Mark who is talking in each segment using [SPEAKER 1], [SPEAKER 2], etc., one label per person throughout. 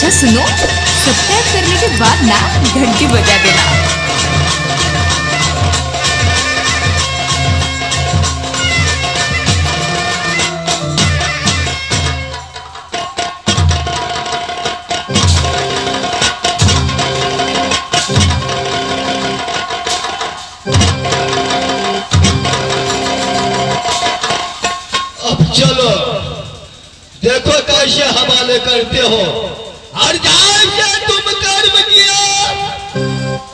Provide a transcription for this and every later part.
[SPEAKER 1] अच्छा सुनो, सब्सक्राइब करने के बाद ना घंटी बजा देना।
[SPEAKER 2] चलो देखो कैसे हवाले करते हो। और जैसे तुम कर्म किया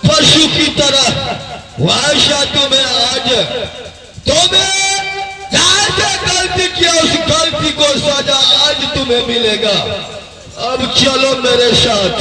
[SPEAKER 2] पशु की तरह वैसा तुम्हें आज जैसे गलती किया उस गलती को सजा आज तुम्हें मिलेगा। अब चलो मेरे साथ।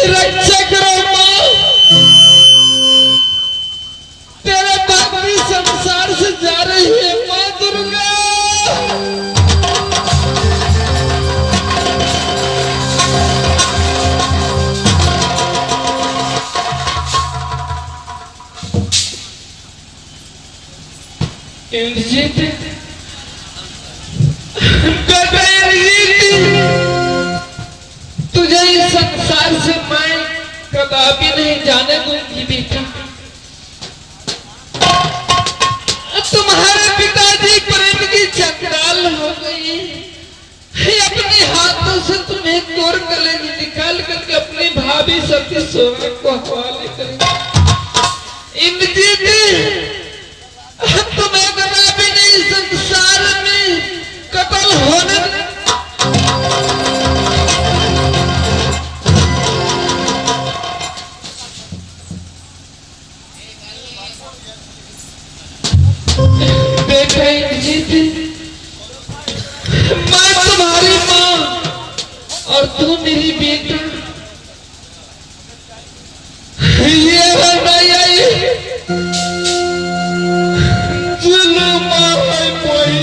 [SPEAKER 3] रक्षा करो माँ, तेरे भक्ति संसार से जा रही है माँ दुर्गा। इंद्रजीत तुझे इस संसार से मैं कदापि नहीं जाने दूंगी बेटा। तुम्हारे पिताजी प्रेम की चंडाल हो गई, अपने हाथों से तुम्हें तोड़ कलेजी निकाल करके अपनी भाभी सती सोना को हवाले करेंगे। इंद्रजीत तुम्हें कदापि नहीं संसार में कत्ल होने बेटा इंद्रजीत, मैं तुम्हारी माँ और तू मेरी बेटा। ये है नहीं जुल्म है कोई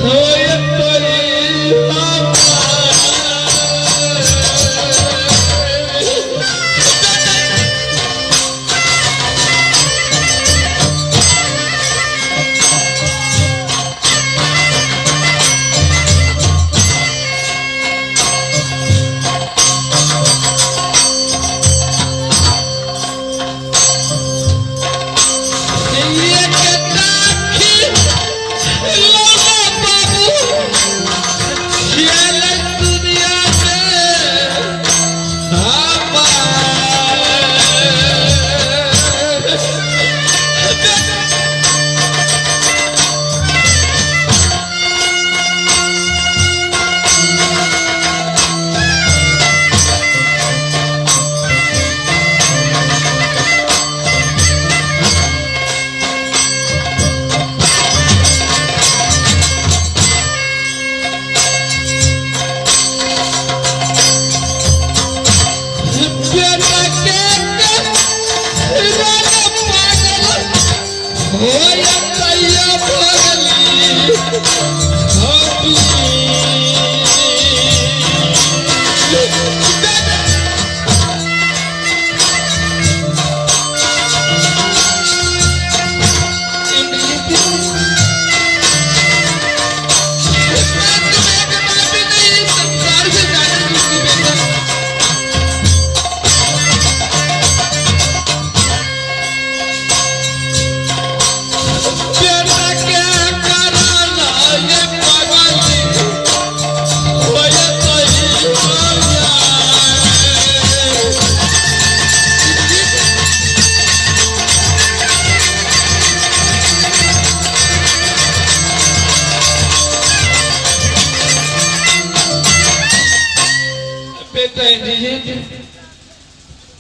[SPEAKER 3] होए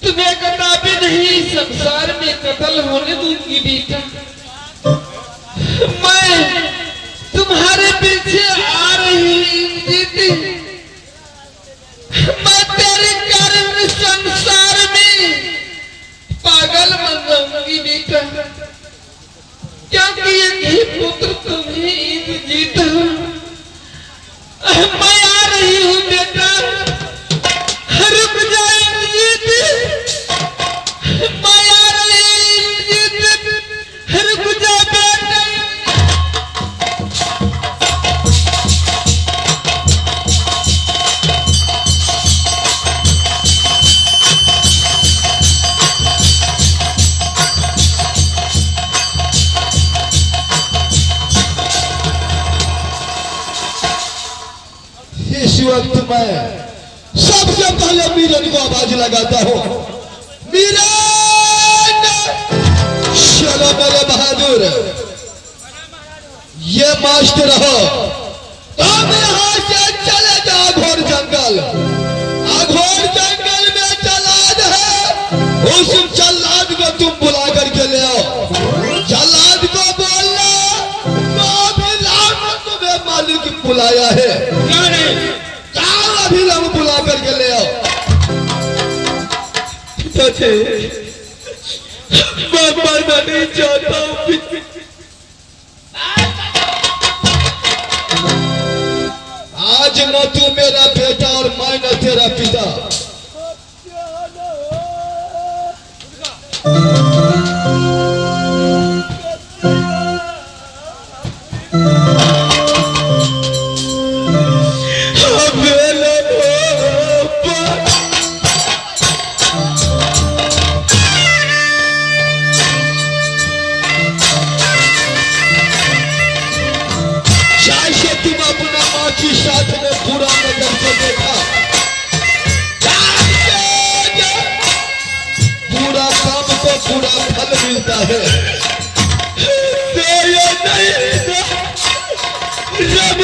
[SPEAKER 3] तुम्हें कदापि नहीं संसार में कत्ल होने दूंगी बेटा। मैं तुम्हारे पीछे आ रही जीती, मैं तेरे कारण संसार में पागल बन जाऊंगी बेटा, क्योंकि एक ही पुत्र तुम्हें जीता। मैं आ रही हूँ बेटा, रुक जा इंद्रजीत, मैं आ रही इंद्रजीत, रुक जा बेटा।
[SPEAKER 2] इस वक्त मैं सबसे पहले मीरन को आवाज लगाता हूँ। मीरन, चलो मेरे बहादुर, ये मास्टर हो, तुम यहाँ से चले जाओ घोर जंगल। घोर जंगल में जल्लाद है, उस जल्लाद को तुम बुला करके ले आओ। जल्लाद को बोलना तुम्हें मालिक बुलाया है, अभी हम बुला करके ले आओ। मैं मरना नहीं चाहता हूँ। आज न तू मेरा बेटा और मैं न तेरा पिता। साथ में पूरा नजर से देखा, पूरा काम को पूरा फल मिलता है। जब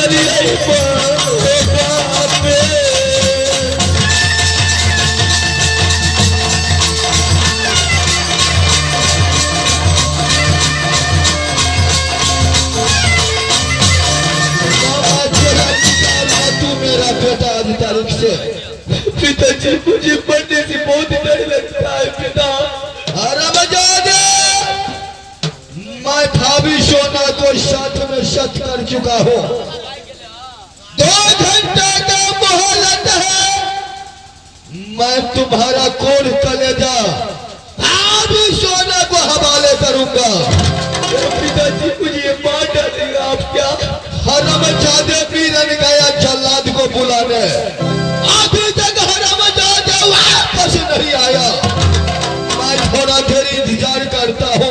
[SPEAKER 2] चलिए पे मेरा बेटा आज तारीख से पिताजी मुझे पढ़ने से बहुत डर लगता है पिता। अरे बजा दे, मैं भाभी सोना को साथ में सत कर चुका हूँ। 2 घंटे का मोहलत है, मैं तुम्हारा कोड कलेजा भाभी सोना को हवाले करूंगा। पिताजी मुझे मार डालेगा आप क्या? हरमजादे पीरन गया जल्लाद को बुलाने, अभी तक हरमजादे वापस नहीं आया। मैं थोड़ा देर इंतजार करता हूँ।